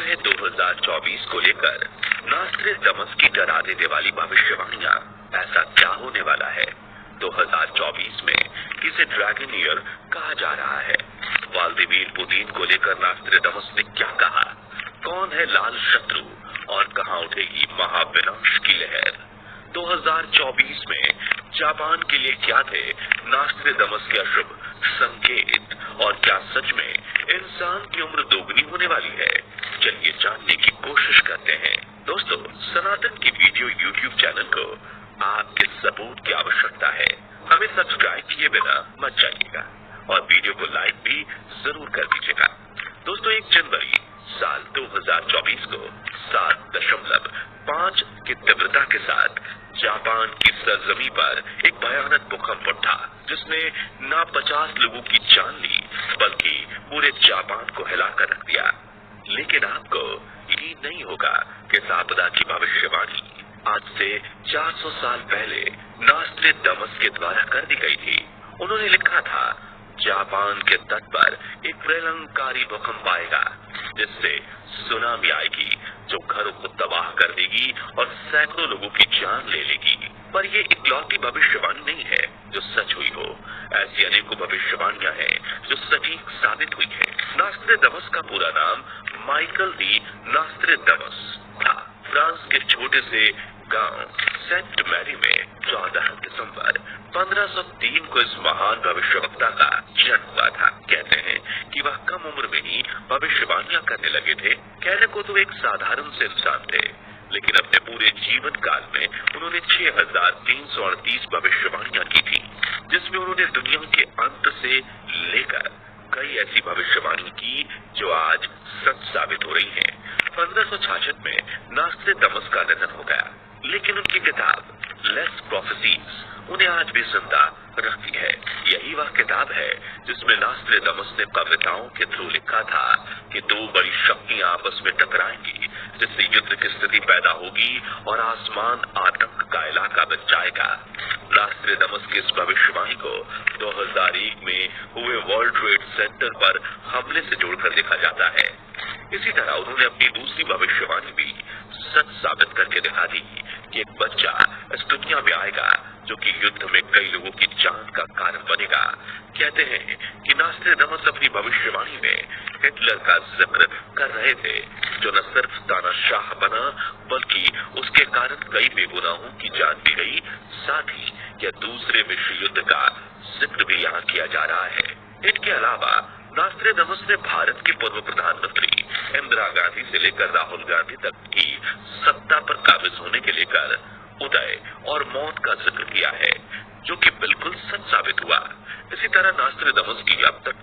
है 2024 को लेकर नास्ट्रेडमस की डरा देने वाली भविष्यवाणियां। ऐसा क्या होने वाला है? 2024 में इसे ड्रैगन ईयर कहा जा रहा है। व्लादिमीर पुतिन को लेकर नास्ट्रेडमस ने क्या कहा? कौन है लाल शत्रु और कहां उठेगी महाविनाश की लहर? 2024 में जापान के लिए क्या थे नास्ट्रेडमस के अशुभ संकेत, और क्या सच में इंसान की उम्र दोगुनी होने वाली है? चलिए जानने की कोशिश करते हैं। दोस्तों, सनातन की वीडियो यूट्यूब चैनल को आपके सपोर्ट की आवश्यकता है। हमें सब्सक्राइब किए बिना मत जाइएगा और वीडियो को लाइक भी जरूर कर दीजिएगा। दोस्तों, 1 जनवरी साल 2024 को 7.5 की तीव्रता के साथ जापान की सरजमी पर एक भयानक भूकंप उठा, जिसने न 50 लोगों की जान ली बल्कि पूरे जापान को हिलाकर रख दिया। लेकिन आपको यकीन नहीं होगा कि इस आपदा की भविष्यवाणी आज से 400 साल पहले नास्ट्रेडमस के द्वारा कर दी गई थी। उन्होंने लिखा था, जापान के तट पर एक प्रलंकारी भूकंप आएगा, जिससे सुनामी आएगी जो घरों को तबाह कर देगी और सैकड़ों लोगों की जान ले लेगी। पर ये इकलौती भविष्यवाणी नहीं है जो सच हुई हो। ऐसी अनेकों भविष्यवाणियां हैं जो सटीक साबित हुई है। नास्ट्रेडमस का पूरा नाम माइकल डी नास्ट्रेडमस था। फ्रांस के छोटे से गांव सेंट मैरी में 14 दिसंबर 1503 को इस महान भविष्यवक्ता का जन्म हुआ था। कहते हैं कि वह कम उम्र में ही भविष्यवाणियां करने लगे थे। कहने को तो एक साधारण से इंसान थे, लेकिन अपने पूरे जीवन काल में उन्होंने 6338 भविष्यवाणियां की थी, जिसमें उन्होंने दुनिया के अंत से लेकर कई ऐसी भविष्यवाणी की जो आज सच साबित हो रही हैं। 1566 में नास्ट्रेडमस का निधन हो गया, लेकिन उनकी किताब लेस प्रोफेसीज उन्हें आज भी जिंदा रखती है। यही वह किताब है जिसमें नास्ट्रेडमस ने कविताओं के थ्रू लिखा था कि 2 बड़ी शक्तियां आपस में टकराएंगी, जिससे युद्ध की स्थिति पैदा होगी और आसमान आतंक का इलाका बन जाएगा। नास्ट्रेडमस की इस भविष्यवाणी को 2001 में हुए वर्ल्ड ट्रेड सेंटर पर हमले से जोड़कर देखा जाता है। इसी तरह उन्होंने अपनी दूसरी भविष्यवाणी भी सच साबित करके दिखा दी कि एक बच्चा इस दुनिया में आएगा जो कि युद्ध में कई लोगों की जान का कारण बनेगा। कहते हैं कि नास्ट्रेडमस अपनी भविष्यवाणी में हिटलर का जिक्र कर रहे थे, जो न सिर्फ तानाशाह बना बल्कि उसके कारण कई बेगुनाहों की जान भी गई। साथ ही यह दूसरे विश्व युद्ध का जिक्र भी यहाँ किया जा रहा है। इनके अलावा नास्ट्रेडमस ने भारत के पूर्व प्रधानमंत्री इंदिरा गांधी से लेकर राहुल गांधी तक की सत्ता पर काबिज होने के लेकर उदय और मौत का जिक्र किया है, जो कि बिल्कुल सच साबित हुआ। इसी तरह नास्ट्रेडमस की अब तक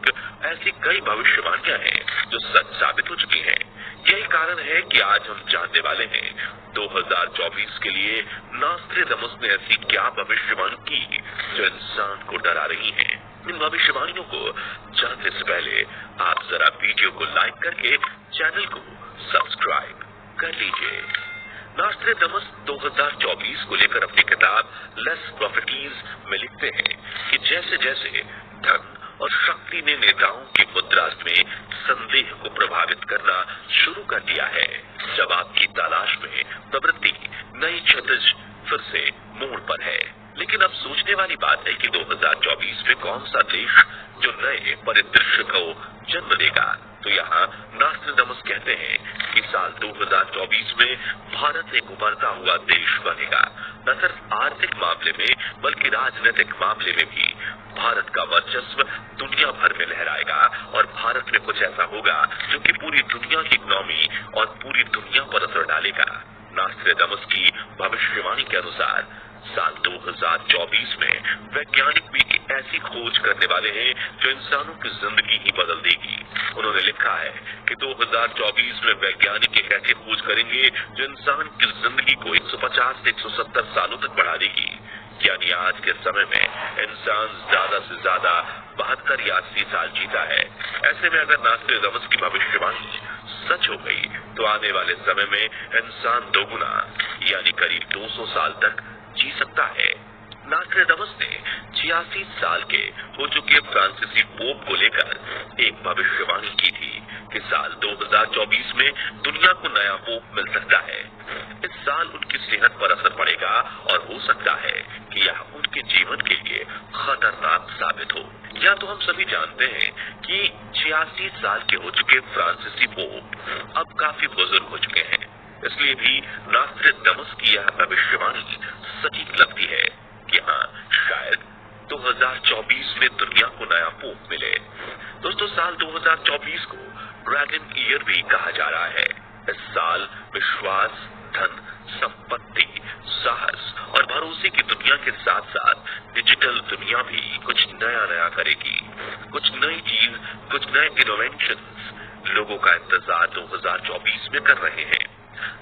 ऐसी कई भविष्यवाणियां हैं जो सच साबित हो चुकी हैं। यही कारण है कि आज हम जानने वाले हैं 2024 के लिए नास्ट्रेडमस ने ऐसी क्या भविष्यवाणी की जो इंसान को डरा रही है। इन भविष्यवाणियों को जानने से पहले आप जरा वीडियो को लाइक करके चैनल को सब्सक्राइब कर लीजिए। नास्ट्रेडमस 2024 को लेकर अपनी किताब लेस प्रोफेसीज में लिखते हैं कि जैसे जैसे धन और शक्ति ने नेताओं की मुद्रा में संदेह को प्रभावित करना शुरू कर दिया है, जब आपकी तलाश में प्रवृत्ति नई क्षतिज फिर से मोड़ पर है। लेकिन अब सोचने वाली बात है कि 2024 में कौन सा देश जो नए परिदृश्य को जन्म देगा। तो यहाँ नास्ट्रेडमस कहते हैं कि साल 2024 में भारत एक उभरता हुआ देश बनेगा। न सिर्फ आर्थिक मामले में बल्कि राजनीतिक मामले में भी भारत का वर्चस्व दुनिया भर में लहराएगा और भारत में कुछ ऐसा होगा जो कि पूरी दुनिया की इकोनॉमी और पूरी दुनिया पर असर डालेगा। नास्ट्रेडमस की भविष्यवाणी के अनुसार साल 2024 में वैज्ञानिक भी ऐसी खोज करने वाले हैं जो इंसानों की जिंदगी ही बदल देगी। उन्होंने लिखा है कि 2024 में वैज्ञानिक एक ऐसी खोज करेंगे जो इंसान की जिंदगी को 150 से 170 सालों तक बढ़ा देगी। यानी आज के समय में इंसान ज्यादा से ज्यादा 72 या 80 साल जीता है। ऐसे में अगर नास्ट्रेडमस की भविष्यवाणी सच हो गई तो आने वाले समय में इंसान दोगुना यानी करीब 200 साल तक जी सकता है। नास्ट्रेडमस ने 86 साल के हो चुके फ्रांसीसी पोप को लेकर एक भविष्यवाणी की थी कि साल 2024 में दुनिया को नया पोप मिल सकता है। इस साल उनकी सेहत पर असर पड़ेगा और हो सकता है कि यह उनके जीवन के लिए खतरनाक साबित हो। या तो हम सभी जानते हैं कि 86 साल के हो चुके फ्रांसीसी पोप अब काफी बुजुर्ग हो चुके हैं, इसलिए भी नास्ट्रेडामस की यह भविष्यवाणी सटीक लगती है कि हाँ, शायद 2024 में दुनिया को नया पोप मिले। दोस्तों, साल 2024 को ड्रैगन ईयर भी कहा जा रहा है। इस साल विश्वास, धन, संपत्ति, साहस और भरोसे की दुनिया के साथ साथ डिजिटल दुनिया भी कुछ नया करेगी। कुछ नई चीज, कुछ नए इनोवेशंस लोगों का इंतजार 2024 में कर रहे हैं।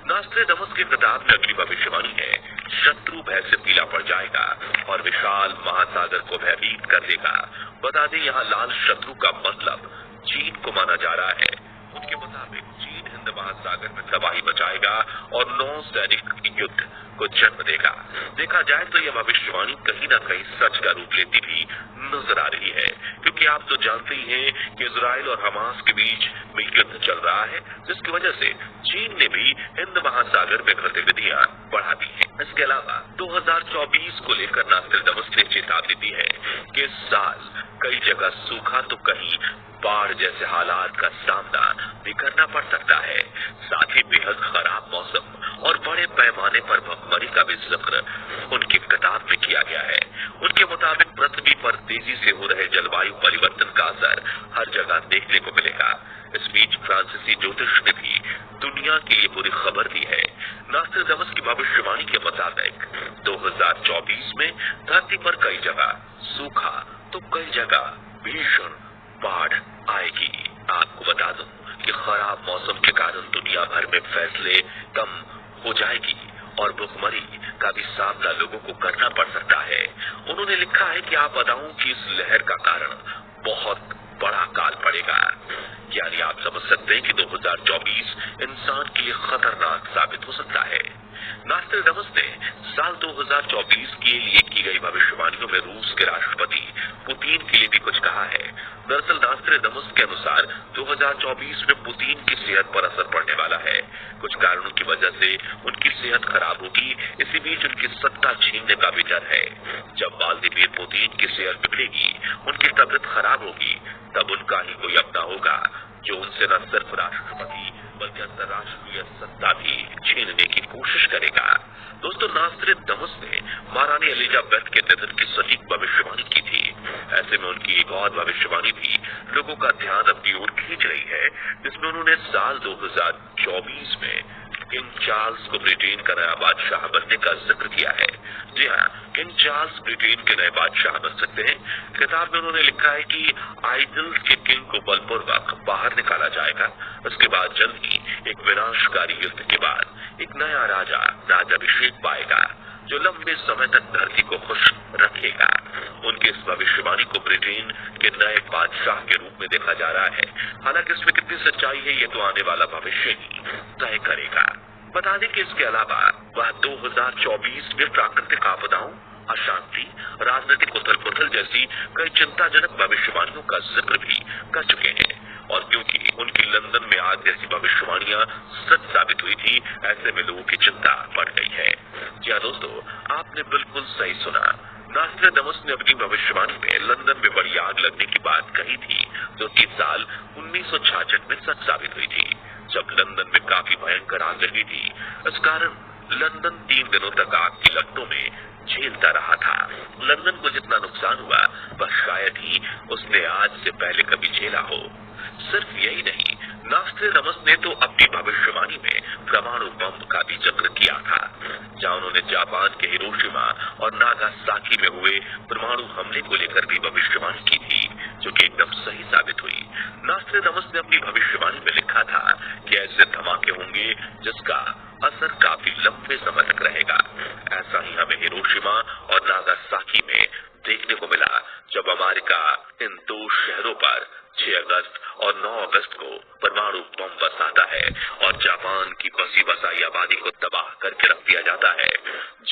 नास्ट्रेडामस की किताब में अगली भविष्यवाणी है, शत्रु भय से पीला पड़ जाएगा और विशाल महासागर को भयभीत कर देगा। बता दें, यहाँ लाल शत्रु का मतलब चीन को माना जा रहा है। उनके मुताबिक चीन हिंद महासागर में तबाही मचाएगा और 9 सैनिक युद्ध को जन्म देगा। देखा जाए तो यह भविष्यवाणी कहीं न कहीं सच का रूप लेती भी नजर आ रही है, क्योंकि आप तो जानते ही हैं कि इजराइल और हमास के बीच में युद्ध चल रहा है, जिसकी वजह से चीन ने भी हिंद महासागर में गतिविधियां बढ़ा दी हैं। इसके अलावा 2024 को लेकर नास्ट्रेडामस ने चेतावनी दी है कि इस साल कई जगह सूखा तो कहीं बाढ़ जैसे हालात का सामना भी करना पड़ सकता है। साथ ही बेहद खराब मौसम और बड़े पैमाने पर भुखमरी का भी जिक्र उनकी किताब में किया गया है। उनके मुताबिक पृथ्वी पर तेजी से हो रहे जलवायु परिवर्तन का असर हर जगह देखने को मिलेगा। इस बीच फ्रांसीसी ज्योतिष ने भी दुनिया के लिए बुरी खबर दी है। नास्ट्रेडामस की भविष्यवाणी के मुताबिक 2024 में धरती पर कई जगह सूखा तो कई जगह भीषण बाढ़ आएगी। आपको बता दूं कि खराब मौसम के कारण दुनिया भर में फैसले कम हो जाएगी और भुखमरी का भी सामना लोगों को करना पड़ सकता है। उन्होंने लिखा है कि आपदाओं की इस लहर का कारण बहुत बड़ा काल पड़ेगा। यानी आप समझ सकते हैं कि 2024 इंसान के लिए खतरनाक साबित हो सकता है। नास्ट्रेडामस ने साल 2024 के लिए की गई भविष्यवाणियों में रूस के राष्ट्रपति पुतिन के लिए भी कुछ कहा है। दरअसल नास्ट्रेडामस के अनुसार 2024 में पुतिन की सेहत पर असर पड़ने वाला है। कुछ कारणों की वजह से उनकी सेहत खराब होगी। इसी बीच उनकी सत्ता छीनने का भी डर है। जब व्लादिमीर पुतिन की सेहत बिगड़ेगी, उनकी तबीयत खराब होगी, तब उनका ही कोई अपना होगा जो उनसे न सिर्फ राष्ट्रपति बल्कि अंतर्राष्ट्रीय सत्ता भी छीनने की कोशिश करेगा। दोस्तों, नास्ट्रेडामस ने महारानी एलिजाबेथ के निधन की सटीक भविष्यवाणी की थी। ऐसे में उनकी एक और भविष्यवाणी भी लोगों का ध्यान अपनी ओर खींच रही है, जिसमें उन्होंने साल 2024 में किंग चार्ल्स को ब्रिटेन का नया बादशाह बनने का जिक्र किया है। जी हाँ, किंग चार्ल्स ब्रिटेन के नए बादशाह बन सकते हैं। किताब में उन्होंने लिखा है कि आइडल्स के किंग को बलपूर्वक बाहर निकाला जाएगा। उसके बाद जल्द ही एक विनाशकारी युद्ध के बाद एक नया राजा राजाभिषेक पाएगा जो लंबे समय तक धरती को खुश रखेगा। उनकी इस भविष्यवाणी को ब्रिटेन के नए बादशाह के रूप में देखा जा रहा है। हालांकि इसमें कितनी सच्चाई है, ये तो आने वाला भविष्य ही तय करेगा। बता दें कि इसके अलावा वह 2024 में प्राकृतिक आपदाओं, अशांति, राजनीतिक उथल पुथल जैसी कई चिंताजनक भविष्यवाणियों का जिक्र भी कर चुके हैं। और क्योंकि उनकी लंदन में आग जैसी भविष्यवाणियां सच साबित हुई थी, ऐसे में लोगों की चिंता बढ़ गई है। जी हाँ दोस्तों, आपने बिल्कुल सही सुना। नास्ट्रेडामस ने अपनी भविष्यवाणी में लंदन में बड़ी आग लगने की बात कही थी, जो कि साल 1966 में सच साबित हुई थी, जब लंदन में काफी भयंकर आग लगी थी। इस कारण लंदन 3 दिनों तक आग की लपटों में झेलता रहा था। लंदन को जितना नुकसान हुआ, वह शायद ही उसने आज से पहले कभी झेला हो। सिर्फ यही नहीं, नास्ट्रेडामस ने तो अपनी भविष्यवाणी में परमाणु बम का भी जिक्र किया था, जहां उन्होंने जापान के हिरोशिमा और नागासाकी में हुए परमाणु हमले को लेकर भी भविष्यवाणी की थी, जो कि एकदम सही साबित हुई। नास्ट्रेडामस ने अपनी भविष्यवाणी में लिखा था कि ऐसे धमाके होंगे जिसका असर काफी लंबे समय तक रहेगा। ऐसा ही हमें हिरोशिमा और नागासाकी में देखने को मिला, जब अमेरिका इन 2 शहरों पर 6 अगस्त और 9 अगस्त को परमाणु बम बरसाता है और जापान की बसी बसाई आबादी को तबाह करके रख दिया जाता है।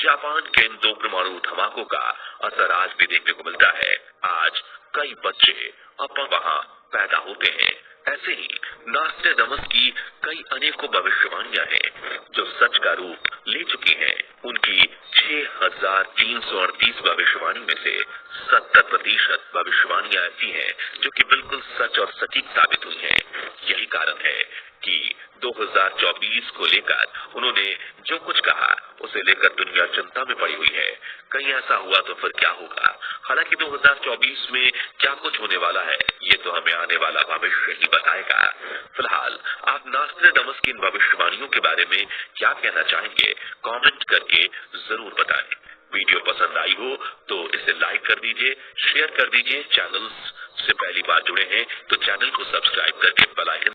जापान के इन 2 परमाणु धमाकों का असर आज भी देखने को मिलता है। आज कई बच्चे अब वहां पैदा होते हैं। ऐसे ही नास्ट्राडामस की कई अनेकों भविष्यवाणियां हैं जो सच का रूप ले चुकी हैं। उनकी 6,338 भविष्यवाणी में से 70% भविष्यवाणियां ऐसी हैं जो कि बिल्कुल सच और सटीक साबित हुई हैं। यही कारण है कि 2024 को लेकर उन्होंने जो कुछ कहा उसे लेकर दुनिया चिंता में पड़ी हुई है। कहीं ऐसा हुआ तो फिर क्या होगा? हालांकि 2024 में क्या कुछ होने वाला है ये तो हमें आने वाला भविष्य ही बताएगा। फिलहाल आप नास्ट्राडामस की इन भविष्यवाणियों के बारे में क्या कहना चाहेंगे? कमेंट करके जरूर बताएं। वीडियो पसंद आई हो तो इसे लाइक कर दीजिए, शेयर कर दीजिए। चैनल से पहली बार जुड़े हैं तो चैनल को सब्सक्राइब करके बेल आइकन